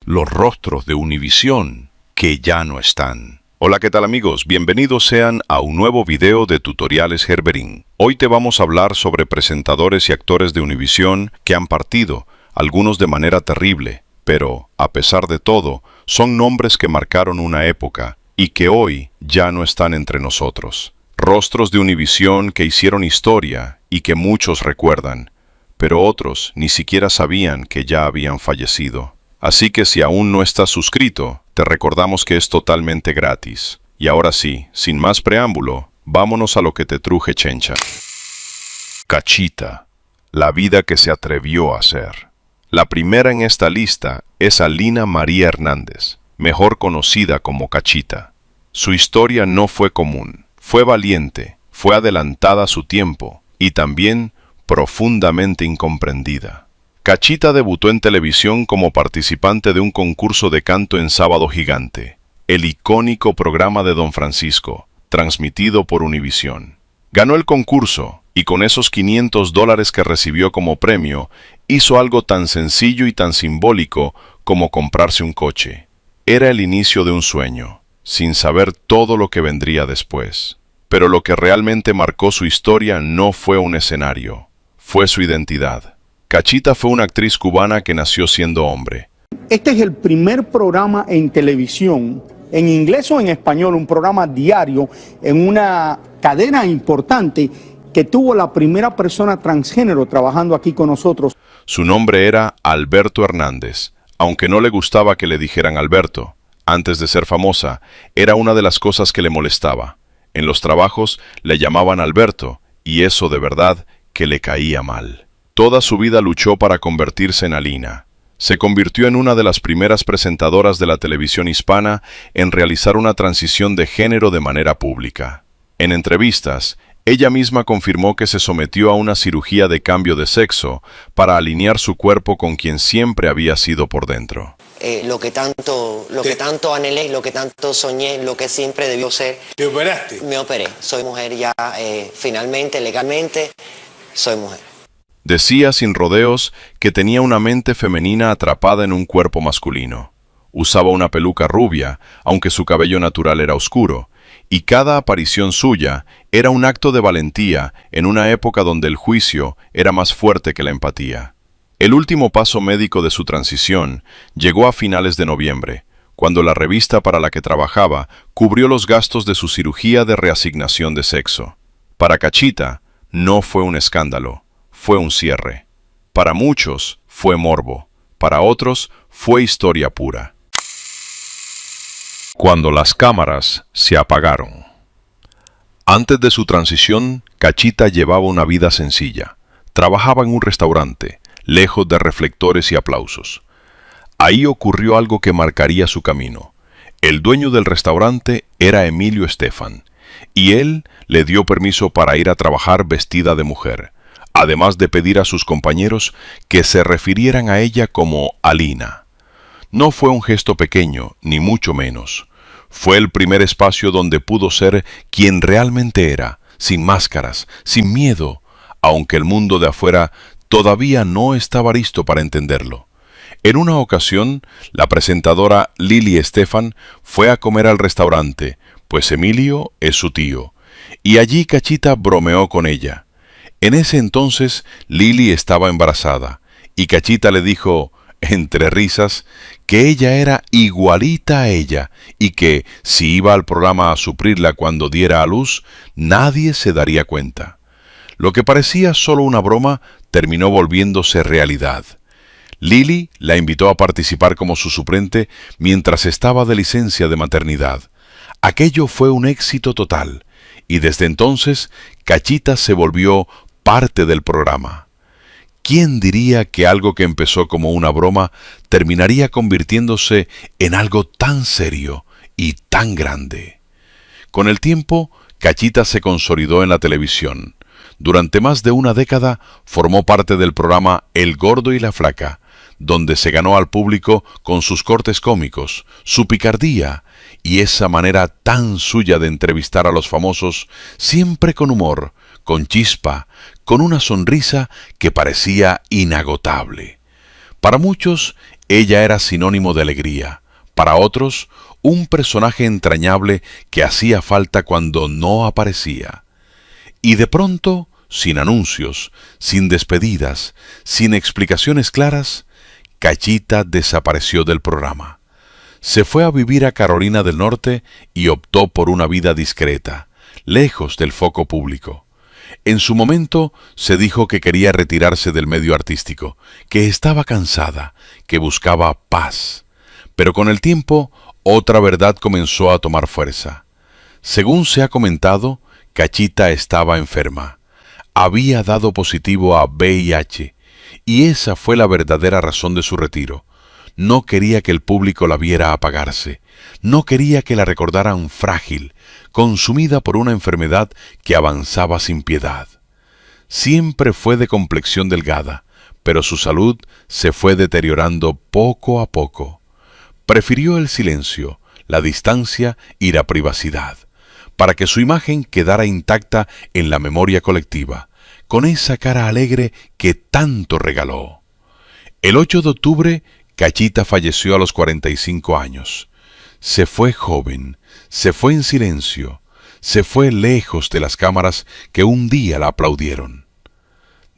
los rostros de Univisión que ya no están. Hola, ¿qué tal amigos? Bienvenidos sean a un nuevo video de Tutoriales Gerberín. Hoy te vamos a hablar sobre presentadores y actores de Univisión que han partido, algunos de manera terrible, pero, a pesar de todo, son nombres que marcaron una época y que hoy ya no están entre nosotros. Rostros de Univisión que hicieron historia y que muchos recuerdan, pero otros ni siquiera sabían que ya habían fallecido. Así que si aún no estás suscrito, te recordamos que es totalmente gratis. Y ahora sí, sin más preámbulo, vámonos a lo que te truje chencha. Cachita, la vida que se atrevió a hacer. La primera en esta lista es Alina María Hernández, mejor conocida como Cachita. Su historia no fue común. Fue valiente, fue adelantada a su tiempo y también profundamente incomprendida. Cachita debutó en televisión como participante de un concurso de canto en Sábado Gigante, el icónico programa de Don Francisco, transmitido por Univisión. Ganó el concurso y con esos $500 que recibió como premio, hizo algo tan sencillo y tan simbólico como comprarse un coche. Era el inicio de un sueño, sin saber todo lo que vendría después. Pero lo que realmente marcó su historia no fue un escenario, fue su identidad. Cachita fue una actriz cubana que nació siendo hombre. Este es el primer programa en televisión, en inglés o en español, un programa diario en una cadena importante que tuvo la primera persona transgénero trabajando aquí con nosotros. Su nombre era Alberto Hernández, aunque no le gustaba que le dijeran Alberto. Antes de ser famosa, era una de las cosas que le molestaba. En los trabajos le llamaban Alberto, y eso de verdad que le caía mal. Toda su vida luchó para convertirse en Alina. Se convirtió en una de las primeras presentadoras de la televisión hispana en realizar una transición de género de manera pública. En entrevistas, ella misma confirmó que se sometió a una cirugía de cambio de sexo para alinear su cuerpo con quien siempre había sido por dentro. Lo que tanto anhelé, lo que tanto soñé, lo que siempre debió ser. ¿Te operaste? Me operé. Soy mujer ya, finalmente, legalmente, soy mujer. Decía sin rodeos que tenía una mente femenina atrapada en un cuerpo masculino. Usaba una peluca rubia, aunque su cabello natural era oscuro, y cada aparición suya era un acto de valentía en una época donde el juicio era más fuerte que la empatía. El último paso médico de su transición llegó a finales de noviembre, cuando la revista para la que trabajaba cubrió los gastos de su cirugía de reasignación de sexo. Para Cachita, no fue un escándalo, fue un cierre. Para muchos, fue morbo. Para otros, fue historia pura. Cuando las cámaras se apagaron. Antes de su transición, Cachita llevaba una vida sencilla. Trabajaba en un restaurante, lejos de reflectores y aplausos. Ahí ocurrió algo que marcaría su camino. El dueño del restaurante era Emilio Estefan, y él le dio permiso para ir a trabajar vestida de mujer, además de pedir a sus compañeros que se refirieran a ella como Alina. No fue un gesto pequeño, ni mucho menos. Fue el primer espacio donde pudo ser quien realmente era, sin máscaras, sin miedo, aunque el mundo de afuera todavía no estaba listo para entenderlo. En una ocasión, la presentadora Lili Estefan fue a comer al restaurante, pues Emilio es su tío, y allí Cachita bromeó con ella. En ese entonces, Lili estaba embarazada, y Cachita le dijo, entre risas, que ella era igualita a ella, y que, si iba al programa a suplirla cuando diera a luz, nadie se daría cuenta. Lo que parecía solo una broma terminó volviéndose realidad. Lili la invitó a participar como su suplente mientras estaba de licencia de maternidad. Aquello fue un éxito total, y desde entonces Cachita se volvió parte del programa. ¿Quién diría que algo que empezó como una broma terminaría convirtiéndose en algo tan serio y tan grande? Con el tiempo, Cachita se consolidó en la televisión. Durante más de una década formó parte del programa El Gordo y la Flaca, donde se ganó al público con sus cortes cómicos, su picardía y esa manera tan suya de entrevistar a los famosos, siempre con humor, con chispa, con una sonrisa que parecía inagotable. Para muchos, ella era sinónimo de alegría. Para otros, un personaje entrañable que hacía falta cuando no aparecía. Y de pronto, sin anuncios, sin despedidas, sin explicaciones claras, Cachita desapareció del programa. Se fue a vivir a Carolina del Norte y optó por una vida discreta, lejos del foco público. En su momento se dijo que quería retirarse del medio artístico, que estaba cansada, que buscaba paz. Pero con el tiempo, otra verdad comenzó a tomar fuerza. Según se ha comentado, Cachita estaba enferma. Había dado positivo a VIH, y esa fue la verdadera razón de su retiro. No quería que el público la viera apagarse. No quería que la recordaran frágil, consumida por una enfermedad que avanzaba sin piedad. Siempre fue de complexión delgada, pero su salud se fue deteriorando poco a poco. Prefirió el silencio, la distancia y la privacidad, para que su imagen quedara intacta en la memoria colectiva, con esa cara alegre que tanto regaló. El 8 de octubre, Cachita falleció a los 45 años. Se fue joven, se fue en silencio, se fue lejos de las cámaras que un día la aplaudieron.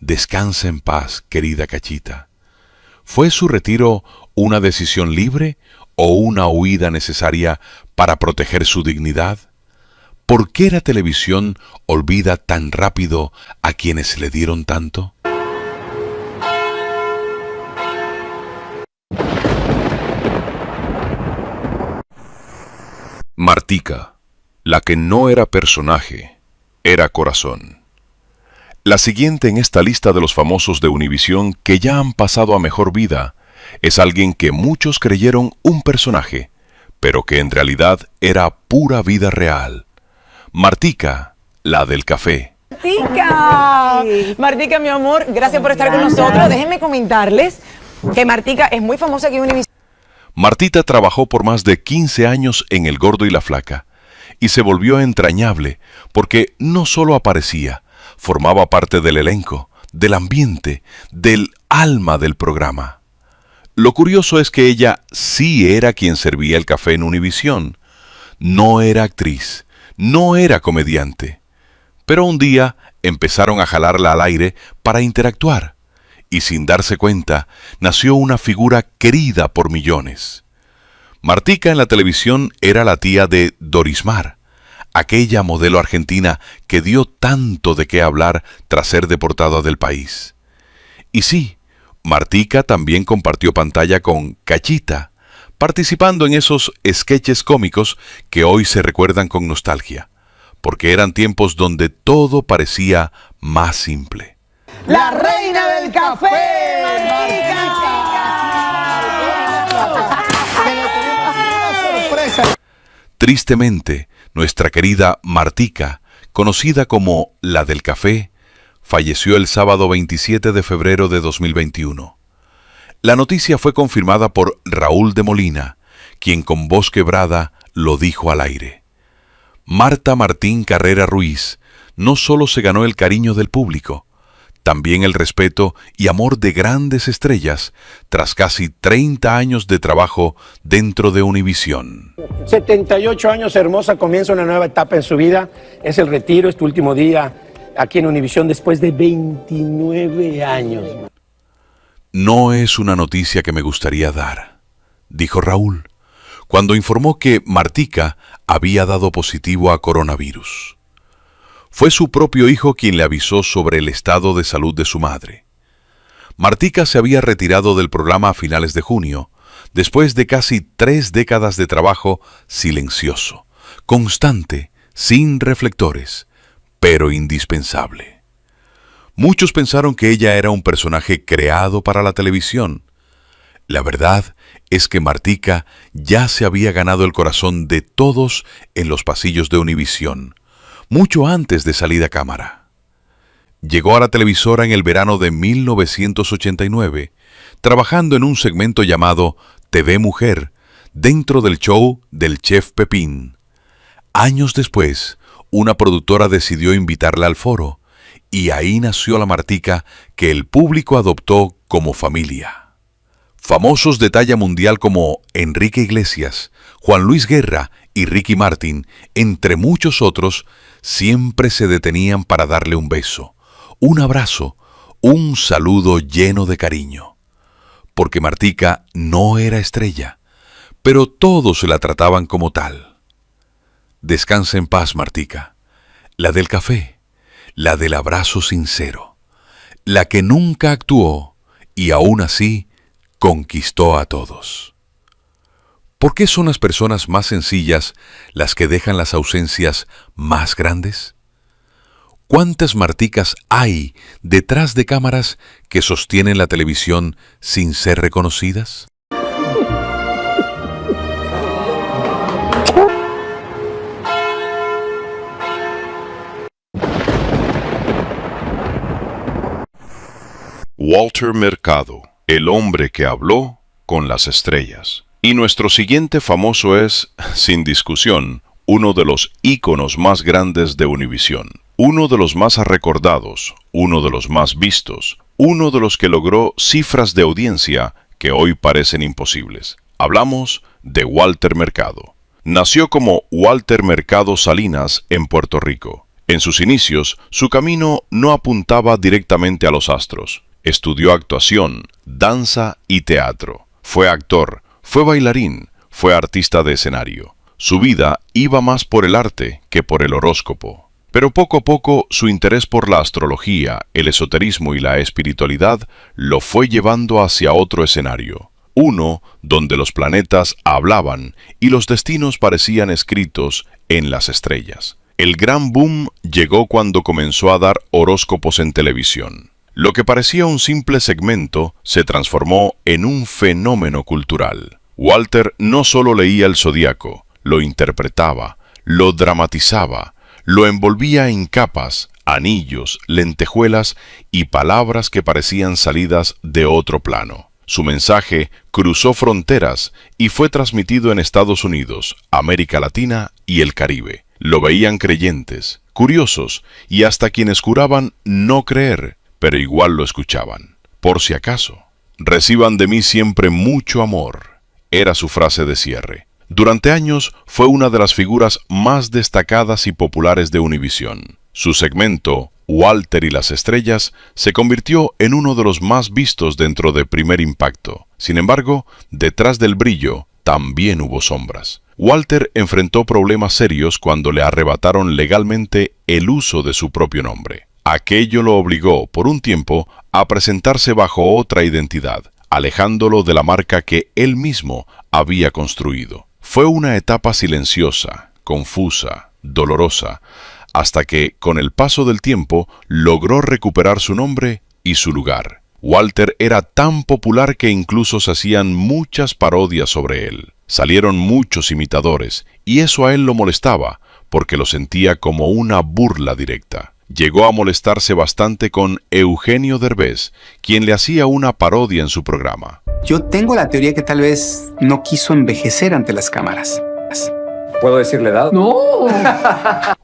Descansa en paz, querida Cachita. ¿Fue su retiro una decisión libre o una huida necesaria para proteger su dignidad? ¿Por qué la televisión olvida tan rápido a quienes le dieron tanto? Martica, la que no era personaje, era corazón. La siguiente en esta lista de los famosos de Univisión que ya han pasado a mejor vida es alguien que muchos creyeron un personaje, pero que en realidad era pura vida real. Martica, la del café. Martica, Martica, mi amor, gracias por estar con nosotros. Déjenme comentarles que Martica es muy famosa aquí en Univisión. Martita trabajó por más de 15 años en El Gordo y la Flaca y se volvió entrañable porque no solo aparecía, formaba parte del elenco, del ambiente, del alma del programa. Lo curioso es que ella sí era quien servía el café en Univisión. No era actriz, no era comediante. Pero un día empezaron a jalarla al aire para interactuar. Y sin darse cuenta, nació una figura querida por millones. Martica en la televisión era la tía de Dorismar, aquella modelo argentina que dio tanto de qué hablar tras ser deportada del país. Y sí, Martica también compartió pantalla con Cachita, participando en esos sketches cómicos que hoy se recuerdan con nostalgia, porque eran tiempos donde todo parecía más simple. La reina del café, Martica. Tristemente, nuestra querida Martica, conocida como la del café, falleció el sábado 27 de febrero de 2021. La noticia fue confirmada por Raúl de Molina, quien con voz quebrada lo dijo al aire. Marta Martín Carrera Ruiz no solo se ganó el cariño del público, también el respeto y amor de grandes estrellas tras casi 30 años de trabajo dentro de Univisión. 78 años, hermosa, comienza una nueva etapa en su vida. Es el retiro, es tu último día aquí en Univisión después de 29 años. No es una noticia que me gustaría dar, dijo Raúl, cuando informó que Martica había dado positivo a coronavirus. Fue su propio hijo quien le avisó sobre el estado de salud de su madre. Martica se había retirado del programa a finales de junio, después de casi 3 décadas de trabajo silencioso, constante, sin reflectores, pero indispensable. Muchos pensaron que ella era un personaje creado para la televisión. La verdad es que Martica ya se había ganado el corazón de todos en los pasillos de Univisión, mucho antes de salir a cámara. Llegó a la televisora en el verano de 1989, trabajando en un segmento llamado TV Mujer, dentro del show del chef Pepín. Años después, una productora decidió invitarla al foro, y ahí nació la Martica que el público adoptó como familia. Famosos de talla mundial como Enrique Iglesias, Juan Luis Guerra y Ricky Martin, entre muchos otros, siempre se detenían para darle un beso, un abrazo, un saludo lleno de cariño. Porque Martica no era estrella, pero todos la trataban como tal. Descansa en paz, Martica, la del café, la del abrazo sincero, la que nunca actuó y aún así conquistó a todos. ¿Por qué son las personas más sencillas las que dejan las ausencias más grandes? ¿Cuántas Marticas hay detrás de cámaras que sostienen la televisión sin ser reconocidas? Walter Mercado, el hombre que habló con las estrellas. Y nuestro siguiente famoso es, sin discusión, uno de los íconos más grandes de Univisión. Uno de los más recordados, uno de los más vistos, uno de los que logró cifras de audiencia que hoy parecen imposibles. Hablamos de Walter Mercado. Nació como Walter Mercado Salinas en Puerto Rico. En sus inicios, su camino no apuntaba directamente a los astros. Estudió actuación, danza y teatro. Fue actor, fue bailarín, fue artista de escenario. Su vida iba más por el arte que por el horóscopo. Pero poco a poco su interés por la astrología, el esoterismo y la espiritualidad lo fue llevando hacia otro escenario. Uno donde los planetas hablaban y los destinos parecían escritos en las estrellas. El gran boom llegó cuando comenzó a dar horóscopos en televisión. Lo que parecía un simple segmento se transformó en un fenómeno cultural. Walter no solo leía el zodiaco, lo interpretaba, lo dramatizaba, lo envolvía en capas, anillos, lentejuelas y palabras que parecían salidas de otro plano. Su mensaje cruzó fronteras y fue transmitido en Estados Unidos, América Latina y el Caribe. Lo veían creyentes, curiosos y hasta quienes juraban no creer, pero igual lo escuchaban. Por si acaso, reciban de mí siempre mucho amor, era su frase de cierre. Durante años fue una de las figuras más destacadas y populares de Univisión. Su segmento, Walter y las estrellas, se convirtió en uno de los más vistos dentro de Primer Impacto. Sin embargo, detrás del brillo también hubo sombras. Walter enfrentó problemas serios cuando le arrebataron legalmente el uso de su propio nombre. Aquello lo obligó, por un tiempo, a presentarse bajo otra identidad, alejándolo de la marca que él mismo había construido. Fue una etapa silenciosa, confusa, dolorosa, hasta que, con el paso del tiempo, logró recuperar su nombre y su lugar. Walter era tan popular que incluso se hacían muchas parodias sobre él. Salieron muchos imitadores, y eso a él lo molestaba, porque lo sentía como una burla directa. Llegó a molestarse bastante con Eugenio Derbez, quien le hacía una parodia en su programa. Yo tengo la teoría que tal vez no quiso envejecer ante las cámaras. ¿Puedo decirle edad? ¡No!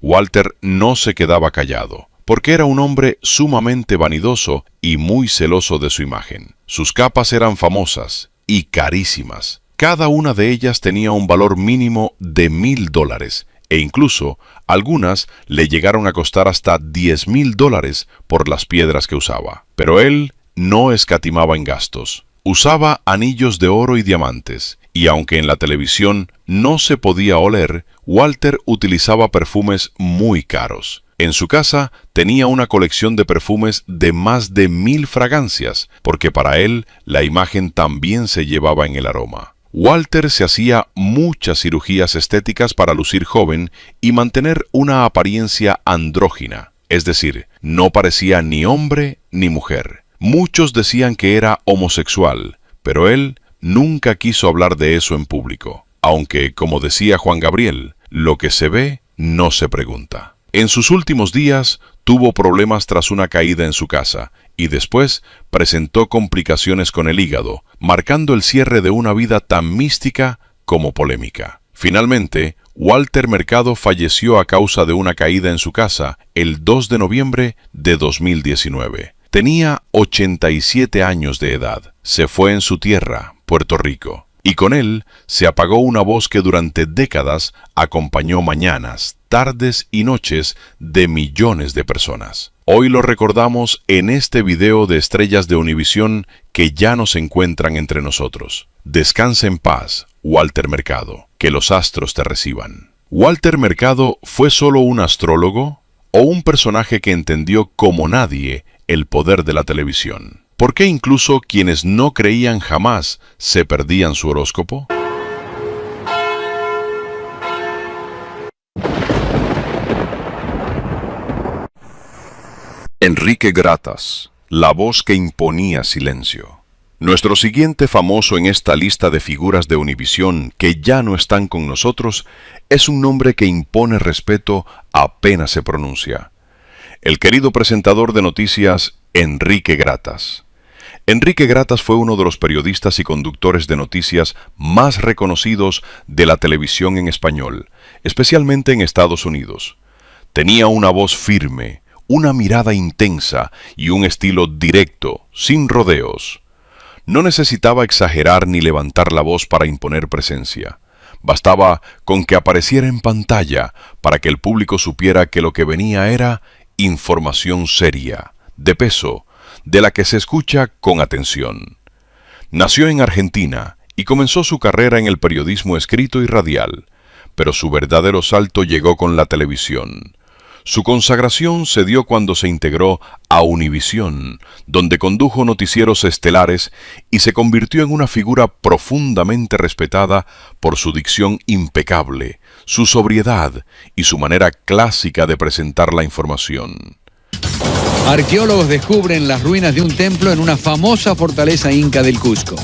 Walter no se quedaba callado, porque era un hombre sumamente vanidoso y muy celoso de su imagen. Sus capas eran famosas y carísimas. Cada una de ellas tenía un valor mínimo de $1,000, e incluso algunas le llegaron a costar hasta $10,000 por las piedras que usaba. Pero él no escatimaba en gastos. Usaba anillos de oro y diamantes, y aunque en la televisión no se podía oler, Walter utilizaba perfumes muy caros. En su casa tenía una colección de perfumes de más de 1,000 fragancias, porque para él la imagen también se llevaba en el aroma. Walter se hacía muchas cirugías estéticas para lucir joven y mantener una apariencia andrógina, es decir, no parecía ni hombre ni mujer. Muchos decían que era homosexual, pero él nunca quiso hablar de eso en público, aunque, como decía Juan Gabriel, lo que se ve no se pregunta. En sus últimos días tuvo problemas tras una caída en su casa y después presentó complicaciones con el hígado, marcando el cierre de una vida tan mística como polémica. Finalmente, Walter Mercado falleció a causa de una caída en su casa el 2 de noviembre de 2019. Tenía 87 años de edad. Se fue en su tierra, Puerto Rico. Y con él se apagó una voz que durante décadas acompañó mañanas, tardes y noches de millones de personas. Hoy lo recordamos en este video de estrellas de Univisión que ya no se encuentran entre nosotros. Descansa en paz, Walter Mercado. Que los astros te reciban. ¿Walter Mercado fue solo un astrólogo o un personaje que entendió como nadie el poder de la televisión? ¿Por qué incluso quienes no creían jamás se perdían su horóscopo? Enrique Gratas, la voz que imponía silencio. Nuestro siguiente famoso en esta lista de figuras de Univisión que ya no están con nosotros es un nombre que impone respeto apenas se pronuncia. El querido presentador de noticias, Enrique Gratas. Enrique Gratas fue uno de los periodistas y conductores de noticias más reconocidos de la televisión en español, especialmente en Estados Unidos. Tenía una voz firme, una mirada intensa y un estilo directo, sin rodeos. No necesitaba exagerar ni levantar la voz para imponer presencia. Bastaba con que apareciera en pantalla para que el público supiera que lo que venía era información seria, de peso, de la que se escucha con atención. Nació en Argentina y comenzó su carrera en el periodismo escrito y radial, pero su verdadero salto llegó con la televisión. Su consagración se dio cuando se integró a Univisión, donde condujo noticieros estelares y se convirtió en una figura profundamente respetada por su dicción impecable, su sobriedad y su manera clásica de presentar la información. Arqueólogos descubren las ruinas de un templo en una famosa fortaleza inca del Cusco.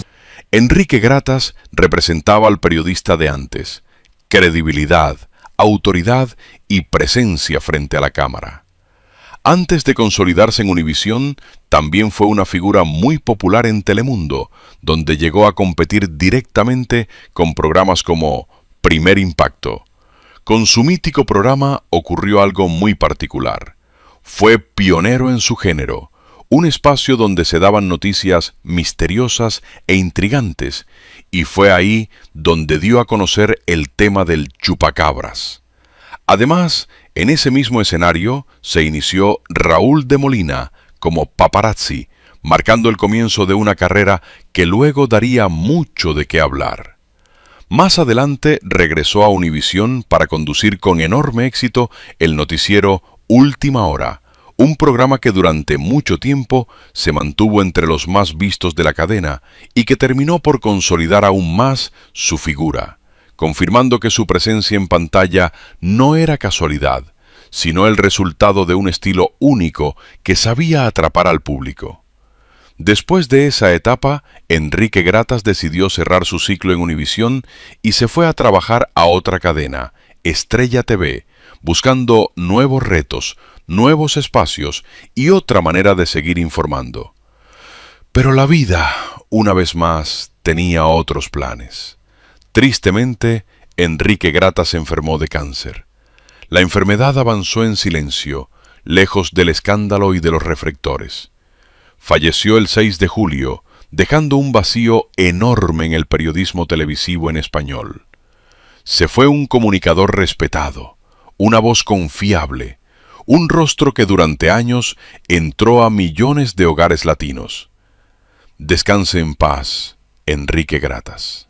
Enrique Gratas representaba al periodista de antes: credibilidad, autoridad y presencia frente a la cámara. Antes de consolidarse en Univisión, también fue una figura muy popular en Telemundo, donde llegó a competir directamente con programas como Primer Impacto. Con su mítico programa ocurrió algo muy particular. Fue pionero en su género, un espacio donde se daban noticias misteriosas e intrigantes, y fue ahí donde dio a conocer el tema del chupacabras. Además, en ese mismo escenario se inició Raúl de Molina como paparazzi, marcando el comienzo de una carrera que luego daría mucho de qué hablar. Más adelante regresó a Univisión para conducir con enorme éxito el noticiero Última Hora, un programa que durante mucho tiempo se mantuvo entre los más vistos de la cadena y que terminó por consolidar aún más su figura, confirmando que su presencia en pantalla no era casualidad, sino el resultado de un estilo único que sabía atrapar al público. Después de esa etapa, Enrique Gratas decidió cerrar su ciclo en Univisión y se fue a trabajar a otra cadena, Estrella TV, buscando nuevos retos, nuevos espacios y otra manera de seguir informando. Pero la vida, una vez más, tenía otros planes. Tristemente, Enrique Gratas se enfermó de cáncer. La enfermedad avanzó en silencio, lejos del escándalo y de los reflectores. Falleció el 6 de julio, dejando un vacío enorme en el periodismo televisivo en español. Se fue un comunicador respetado, una voz confiable, un rostro que durante años entró a millones de hogares latinos. Descanse en paz, Enrique Gratas.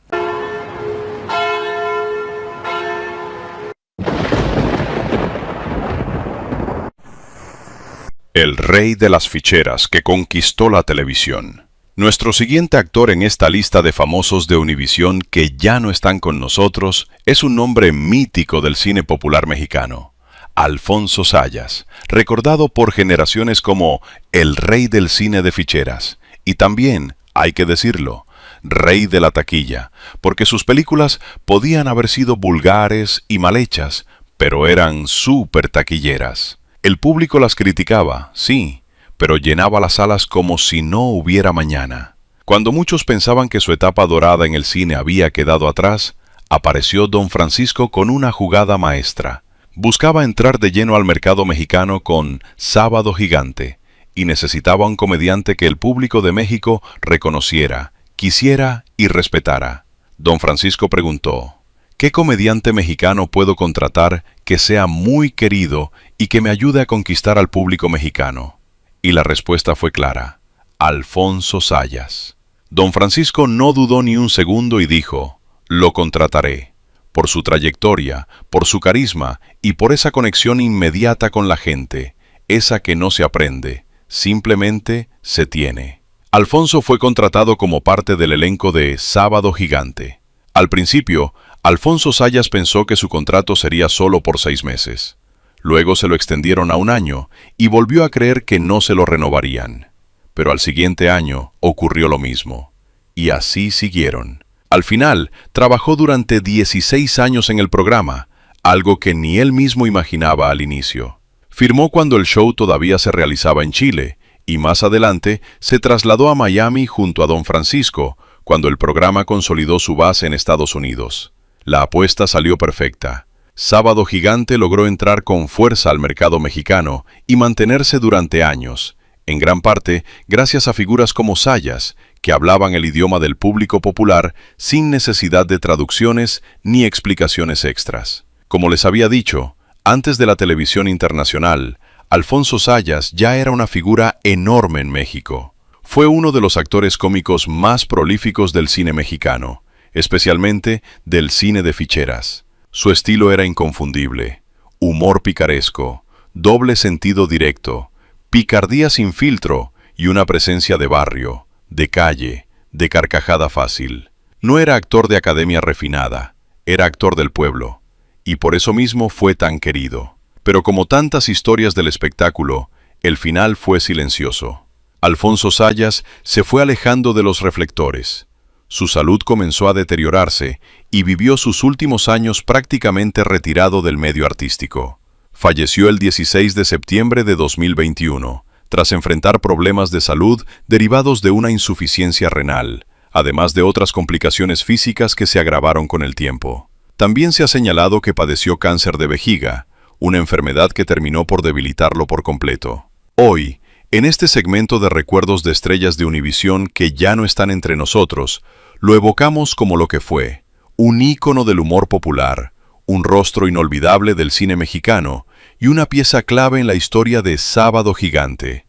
El rey de las ficheras que conquistó la televisión. Nuestro siguiente actor en esta lista de famosos de Univisión que ya no están con nosotros es un nombre mítico del cine popular mexicano: Alfonso Zayas, recordado por generaciones como el rey del cine de ficheras, y también, hay que decirlo, rey de la taquilla, porque sus películas podían haber sido vulgares y mal hechas, pero eran súper taquilleras. El público las criticaba, sí, pero llenaba las salas como si no hubiera mañana. Cuando muchos pensaban que su etapa dorada en el cine había quedado atrás, apareció Don Francisco con una jugada maestra. Buscaba entrar de lleno al mercado mexicano con Sábado Gigante, y necesitaba un comediante que el público de México reconociera, quisiera y respetara. Don Francisco preguntó: ¿qué comediante mexicano puedo contratar que sea muy querido y que me ayude a conquistar al público mexicano? Y la respuesta fue clara: Alfonso Zayas. Don Francisco no dudó ni un segundo y dijo: lo contrataré. Por su trayectoria, por su carisma y por esa conexión inmediata con la gente, esa que no se aprende, simplemente se tiene. Alfonso fue contratado como parte del elenco de Sábado Gigante. Al principio, Alfonso Zayas pensó que su contrato sería solo por 6 meses. Luego se lo extendieron a 1 año y volvió a creer que no se lo renovarían. Pero al siguiente año ocurrió lo mismo. Y así siguieron. Al final, trabajó durante 16 años en el programa, algo que ni él mismo imaginaba al inicio. Firmó cuando el show todavía se realizaba en Chile, y más adelante se trasladó a Miami junto a Don Francisco, cuando el programa consolidó su base en Estados Unidos. La apuesta salió perfecta. Sábado Gigante logró entrar con fuerza al mercado mexicano y mantenerse durante años, en gran parte gracias a figuras como Zayas, que hablaban el idioma del público popular sin necesidad de traducciones ni explicaciones extras. Como les había dicho, antes de la televisión internacional, Alfonso Zayas ya era una figura enorme en México. Fue uno de los actores cómicos más prolíficos del cine mexicano, especialmente del cine de ficheras. Su estilo era inconfundible: humor picaresco, doble sentido directo, picardía sin filtro y una presencia de barrio, de calle, de carcajada fácil. No era actor de academia refinada, era actor del pueblo, y por eso mismo fue tan querido. Pero como tantas historias del espectáculo, el final fue silencioso. Alfonso Zayas se fue alejando de los reflectores. Su salud comenzó a deteriorarse y vivió sus últimos años prácticamente retirado del medio artístico. Falleció el 16 de septiembre de 2021, tras enfrentar problemas de salud derivados de una insuficiencia renal, además de otras complicaciones físicas que se agravaron con el tiempo. También se ha señalado que padeció cáncer de vejiga, una enfermedad que terminó por debilitarlo por completo. Hoy, en este segmento de recuerdos de estrellas de Univisión que ya no están entre nosotros, lo evocamos como lo que fue: un ícono del humor popular, un rostro inolvidable del cine mexicano y una pieza clave en la historia de Sábado Gigante.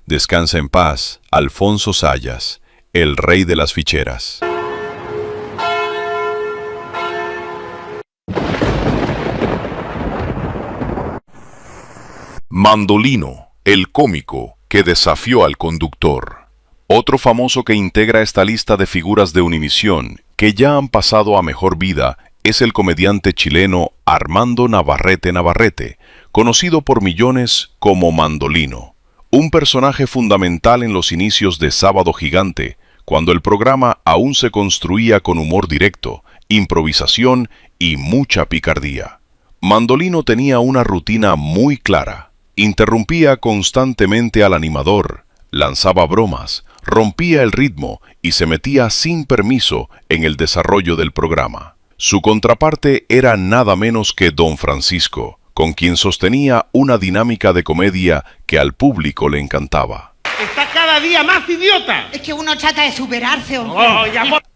Descansa en paz, Alfonso Zayas, el rey de las ficheras. Mandolino, el cómico que desafió al conductor. Otro famoso que integra esta lista de figuras de Univisión que ya han pasado a mejor vida es el comediante chileno Armando Navarrete, conocido por millones como Mandolino. Un personaje fundamental en los inicios de Sábado Gigante, cuando el programa aún se construía con humor directo, improvisación y mucha picardía. Mandolino tenía una rutina muy clara. Interrumpía constantemente al animador, lanzaba bromas, rompía el ritmo y se metía sin permiso en el desarrollo del programa. Su contraparte era nada menos que Don Francisco, con quien sostenía una dinámica de comedia que al público le encantaba. ¡Está cada día más idiota! Es que uno trata de superarse, hombre.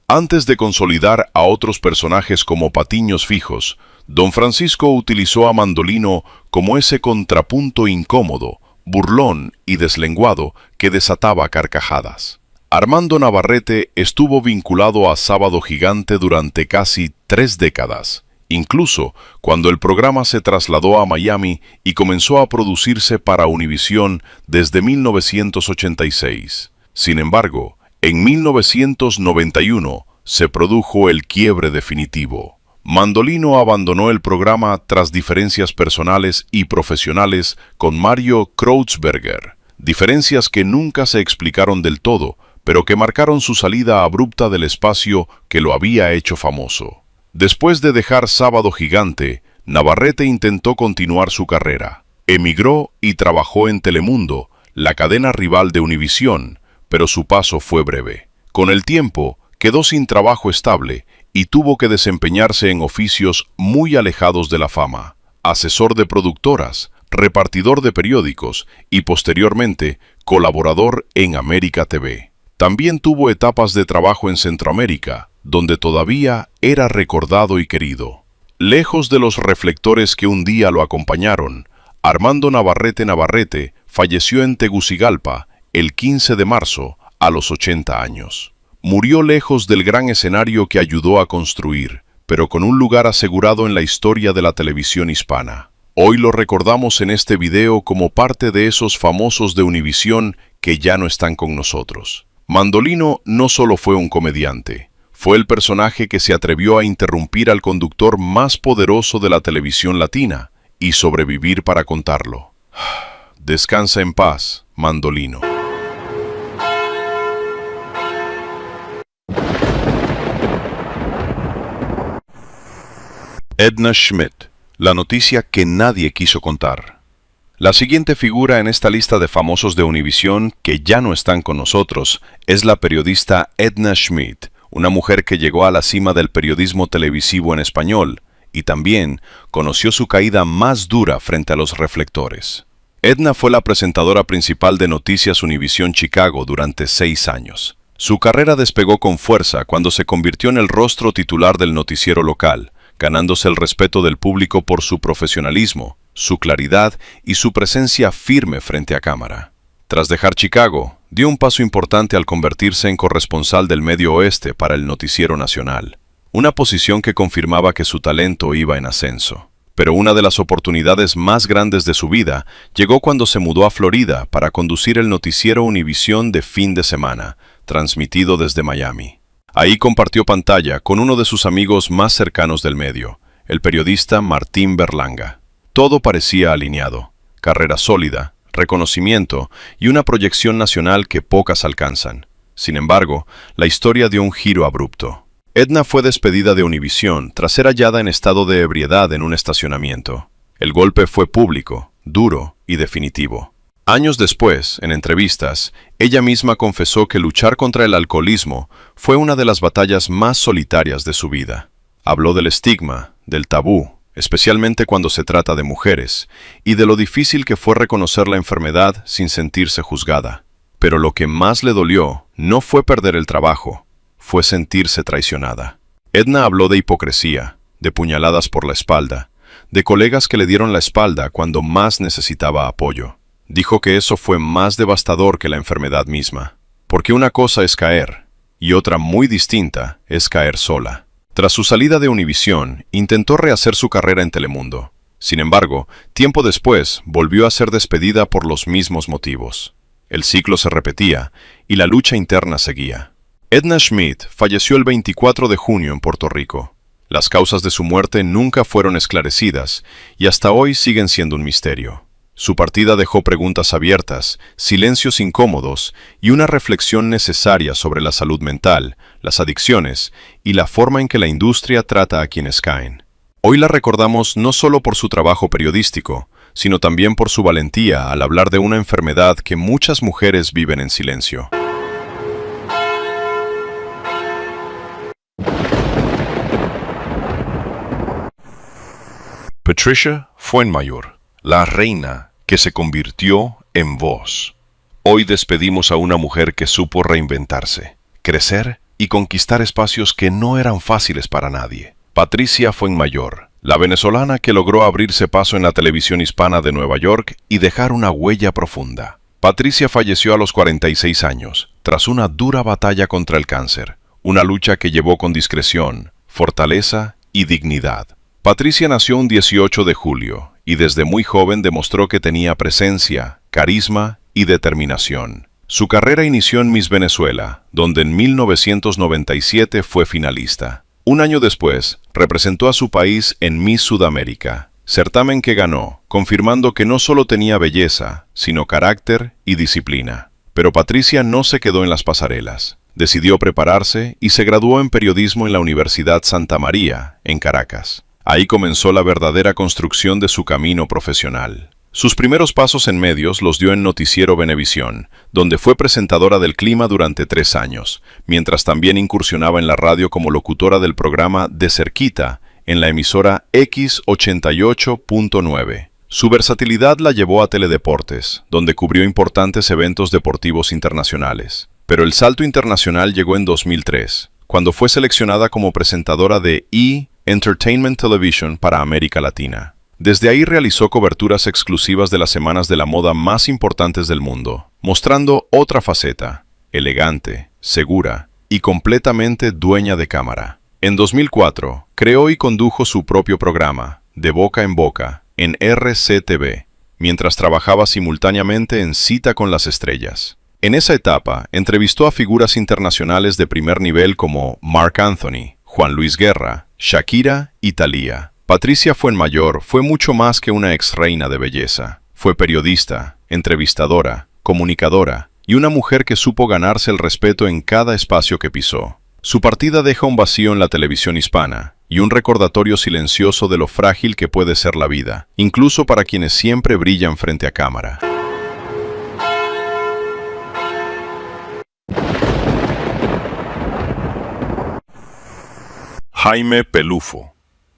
Antes de consolidar a otros personajes como patiños fijos, Don Francisco utilizó a Mandolino como ese contrapunto incómodo, burlón y deslenguado que desataba carcajadas. Armando Navarrete estuvo vinculado a Sábado Gigante durante casi 3 décadas, incluso cuando el programa se trasladó a Miami y comenzó a producirse para Univisión desde 1986. Sin embargo, en 1991 se produjo el quiebre definitivo. Mandolino abandonó el programa tras diferencias personales y profesionales con Mario Kreutzberger, diferencias que nunca se explicaron del todo, pero que marcaron su salida abrupta del espacio que lo había hecho famoso. Después de dejar Sábado Gigante, Navarrete intentó continuar su carrera. Emigró y trabajó en Telemundo, la cadena rival de Univisión, pero su paso fue breve. Con el tiempo, quedó sin trabajo estable y tuvo que desempeñarse en oficios muy alejados de la fama: asesor de productoras, repartidor de periódicos y posteriormente colaborador en América TV. También tuvo etapas de trabajo en Centroamérica, donde todavía era recordado y querido. Lejos de los reflectores que un día lo acompañaron, Armando Navarrete falleció en Tegucigalpa el 15 de marzo a los 80 años. Murió lejos del gran escenario que ayudó a construir, pero con un lugar asegurado en la historia de la televisión hispana. Hoy lo recordamos en este video como parte de esos famosos de Univisión que ya no están con nosotros. Mandolino no solo fue un comediante, fue el personaje que se atrevió a interrumpir al conductor más poderoso de la televisión latina y sobrevivir para contarlo. Descansa en paz, Mandolino. Edna Schmidt, la noticia que nadie quiso contar. La siguiente figura en esta lista de famosos de Univisión que ya no están con nosotros es la periodista Edna Schmidt, una mujer que llegó a la cima del periodismo televisivo en español y también conoció su caída más dura frente a los reflectores. Edna fue la presentadora principal de Noticias Univisión Chicago durante 6 años. Su carrera despegó con fuerza cuando se convirtió en el rostro titular del noticiero local, ganándose el respeto del público por su profesionalismo, su claridad y su presencia firme frente a cámara. Tras dejar Chicago, dio un paso importante al convertirse en corresponsal del Medio Oeste para el Noticiero Nacional, una posición que confirmaba que su talento iba en ascenso. Pero una de las oportunidades más grandes de su vida llegó cuando se mudó a Florida para conducir el noticiero Univisión de fin de semana, transmitido desde Miami. Ahí compartió pantalla con uno de sus amigos más cercanos del medio, el periodista Martín Berlanga. Todo parecía alineado: carrera sólida, reconocimiento y una proyección nacional que pocas alcanzan. Sin embargo, la historia dio un giro abrupto. Edna fue despedida de Univisión tras ser hallada en estado de ebriedad en un estacionamiento. El golpe fue público, duro y definitivo. Años después, en entrevistas, ella misma confesó que luchar contra el alcoholismo fue una de las batallas más solitarias de su vida. Habló del estigma, del tabú, especialmente cuando se trata de mujeres, y de lo difícil que fue reconocer la enfermedad sin sentirse juzgada. Pero lo que más le dolió no fue perder el trabajo, fue sentirse traicionada. Edna habló de hipocresía, de puñaladas por la espalda, de colegas que le dieron la espalda cuando más necesitaba apoyo. Dijo que eso fue más devastador que la enfermedad misma, porque una cosa es caer, y otra muy distinta es caer sola. Tras su salida de Univisión, intentó rehacer su carrera en Telemundo. Sin embargo, tiempo después, volvió a ser despedida por los mismos motivos. El ciclo se repetía, y la lucha interna seguía. Edna Schmidt falleció el 24 de junio en Puerto Rico. Las causas de su muerte nunca fueron esclarecidas, y hasta hoy siguen siendo un misterio. Su partida dejó preguntas abiertas, silencios incómodos y una reflexión necesaria sobre la salud mental, las adicciones y la forma en que la industria trata a quienes caen. Hoy la recordamos no solo por su trabajo periodístico, sino también por su valentía al hablar de una enfermedad que muchas mujeres viven en silencio. Patricia Fuenmayor, la reina que se convirtió en voz. Hoy despedimos a una mujer que supo reinventarse, crecer y conquistar espacios que no eran fáciles para nadie. Patricia Fuenmayor, la venezolana que logró abrirse paso en la televisión hispana de Nueva York y dejar una huella profunda. Patricia falleció a los 46 años, tras una dura batalla contra el cáncer, una lucha que llevó con discreción, fortaleza y dignidad. Patricia nació un 18 de julio y desde muy joven demostró que tenía presencia, carisma y determinación. Su carrera inició en Miss Venezuela, donde en 1997 fue finalista. Un año después, representó a su país en Miss Sudamérica, certamen que ganó, confirmando que no solo tenía belleza, sino carácter y disciplina. Pero Patricia no se quedó en las pasarelas. Decidió prepararse y se graduó en periodismo en la Universidad Santa María, en Caracas. Ahí comenzó la verdadera construcción de su camino profesional. Sus primeros pasos en medios los dio en Noticiero Venevisión, donde fue presentadora del clima durante 3 años, mientras también incursionaba en la radio como locutora del programa De Cerquita, en la emisora X88.9. Su versatilidad la llevó a Teledeportes, donde cubrió importantes eventos deportivos internacionales. Pero el salto internacional llegó en 2003, cuando fue seleccionada como presentadora de E! Entertainment Television para América Latina. Desde ahí realizó coberturas exclusivas de las semanas de la moda más importantes del mundo, mostrando otra faceta, elegante, segura y completamente dueña de cámara. En 2004, creó y condujo su propio programa, De Boca en Boca, en RCTV, mientras trabajaba simultáneamente en Cita con las Estrellas. En esa etapa, entrevistó a figuras internacionales de primer nivel como Marc Anthony, Juan Luis Guerra, Shakira y Thalía. Patricia Fuenmayor fue mucho más que una ex reina de belleza. Fue periodista, entrevistadora, comunicadora y una mujer que supo ganarse el respeto en cada espacio que pisó. Su partida deja un vacío en la televisión hispana y un recordatorio silencioso de lo frágil que puede ser la vida, incluso para quienes siempre brillan frente a cámara. Jaime Pelufo.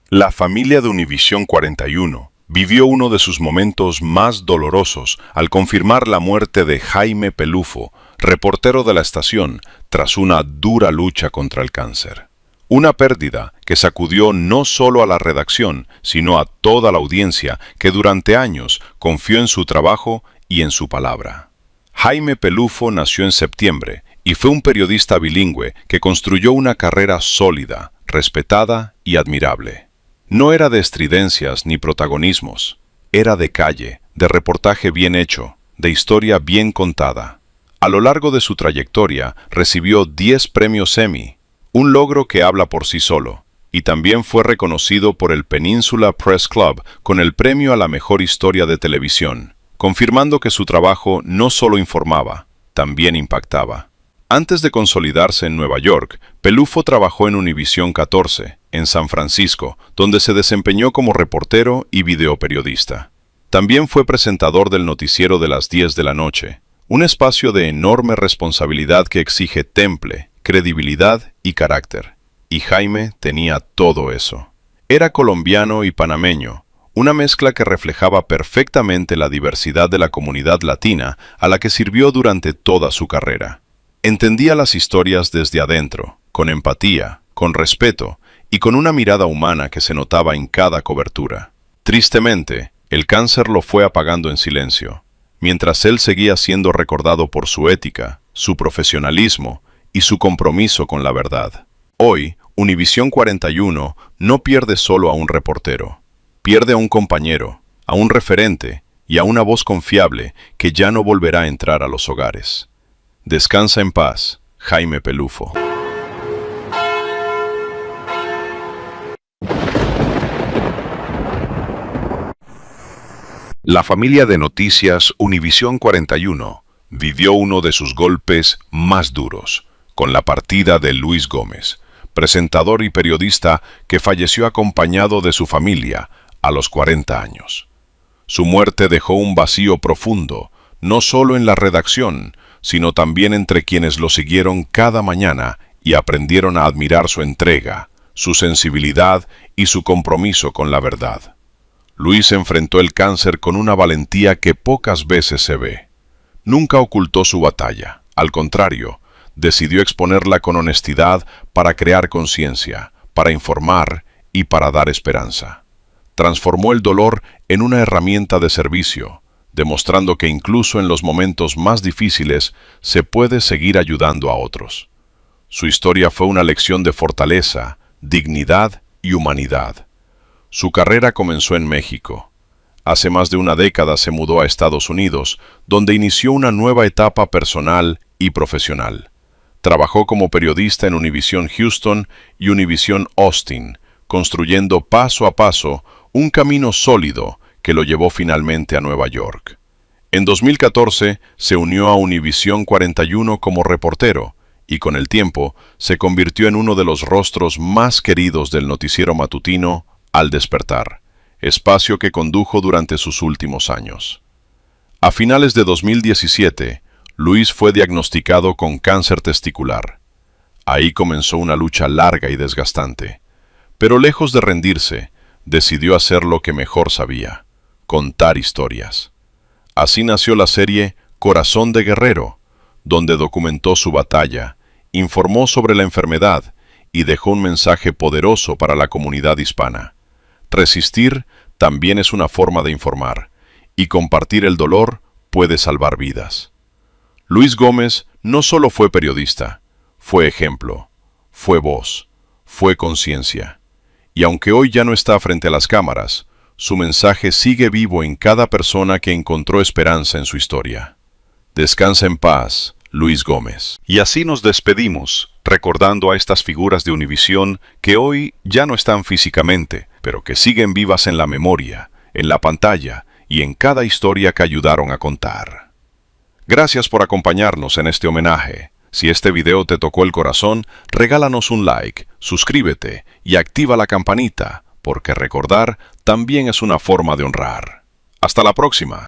La familia de Univisión 41 vivió uno de sus momentos más dolorosos al confirmar la muerte de Jaime Pelufo, reportero de la estación, tras una dura lucha contra el cáncer. Una pérdida que sacudió no solo a la redacción, sino a toda la audiencia que durante años confió en su trabajo y en su palabra. Jaime Pelufo nació en septiembre y fue un periodista bilingüe que construyó una carrera sólida, respetada y admirable. No era de estridencias ni protagonismos, era de calle, de reportaje bien hecho, de historia bien contada. A lo largo de su trayectoria recibió 10 premios Emmy, un logro que habla por sí solo, y también fue reconocido por el Peninsula Press Club con el premio a la mejor historia de televisión, confirmando que su trabajo no solo informaba, también impactaba. Antes de consolidarse en Nueva York, Pelufo trabajó en Univisión 14, en San Francisco, donde se desempeñó como reportero y videoperiodista. También fue presentador del noticiero de las 10 de la noche, un espacio de enorme responsabilidad que exige temple, credibilidad y carácter. Y Jaime tenía todo eso. Era colombiano y panameño, una mezcla que reflejaba perfectamente la diversidad de la comunidad latina a la que sirvió durante toda su carrera. Entendía las historias desde adentro, con empatía, con respeto y con una mirada humana que se notaba en cada cobertura. Tristemente, el cáncer lo fue apagando en silencio, mientras él seguía siendo recordado por su ética, su profesionalismo y su compromiso con la verdad. Hoy, Univisión 41 no pierde solo a un reportero, pierde a un compañero, a un referente y a una voz confiable que ya no volverá a entrar a los hogares. Descansa en paz, Jaime Pelufo. La familia de noticias Univisión 41 vivió uno de sus golpes más duros, con la partida de Luis Gómez, presentador y periodista que falleció acompañado de su familia a los 40 años. Su muerte dejó un vacío profundo, no solo en la redacción, sino también entre quienes lo siguieron cada mañana y aprendieron a admirar su entrega, su sensibilidad y su compromiso con la verdad. Luis enfrentó el cáncer con una valentía que pocas veces se ve. Nunca ocultó su batalla, al contrario, decidió exponerla con honestidad para crear conciencia, para informar y para dar esperanza. Transformó el dolor en una herramienta de servicio, demostrando que incluso en los momentos más difíciles se puede seguir ayudando a otros. Su historia fue una lección de fortaleza, dignidad y humanidad. Su carrera comenzó en México. Hace más de una década se mudó a Estados Unidos, donde inició una nueva etapa personal y profesional. Trabajó como periodista en Univisión Houston y Univisión Austin, construyendo paso a paso un camino sólido que lo llevó finalmente a Nueva York. En 2014 se unió a Univisión 41 como reportero y con el tiempo se convirtió en uno de los rostros más queridos del noticiero matutino Al Despertar, espacio que condujo durante sus últimos años. A finales de 2017, Luis fue diagnosticado con cáncer testicular. Ahí comenzó una lucha larga y desgastante, pero lejos de rendirse, decidió hacer lo que mejor sabía: contar historias. Así nació la serie Corazón de Guerrero, donde documentó su batalla, informó sobre la enfermedad y dejó un mensaje poderoso para la comunidad hispana. Resistir también es una forma de informar, y compartir el dolor puede salvar vidas. Luis Gómez no solo fue periodista, fue ejemplo, fue voz, fue conciencia. Y aunque hoy ya no está frente a las cámaras, su mensaje sigue vivo en cada persona que encontró esperanza en su historia. Descansa en paz, Luis Gómez. Y así nos despedimos, recordando a estas figuras de Univisión que hoy ya no están físicamente, pero que siguen vivas en la memoria, en la pantalla y en cada historia que ayudaron a contar. Gracias por acompañarnos en este homenaje. Si este video te tocó el corazón, regálanos un like, suscríbete y activa la campanita, porque recordar también es una forma de honrar. Hasta la próxima.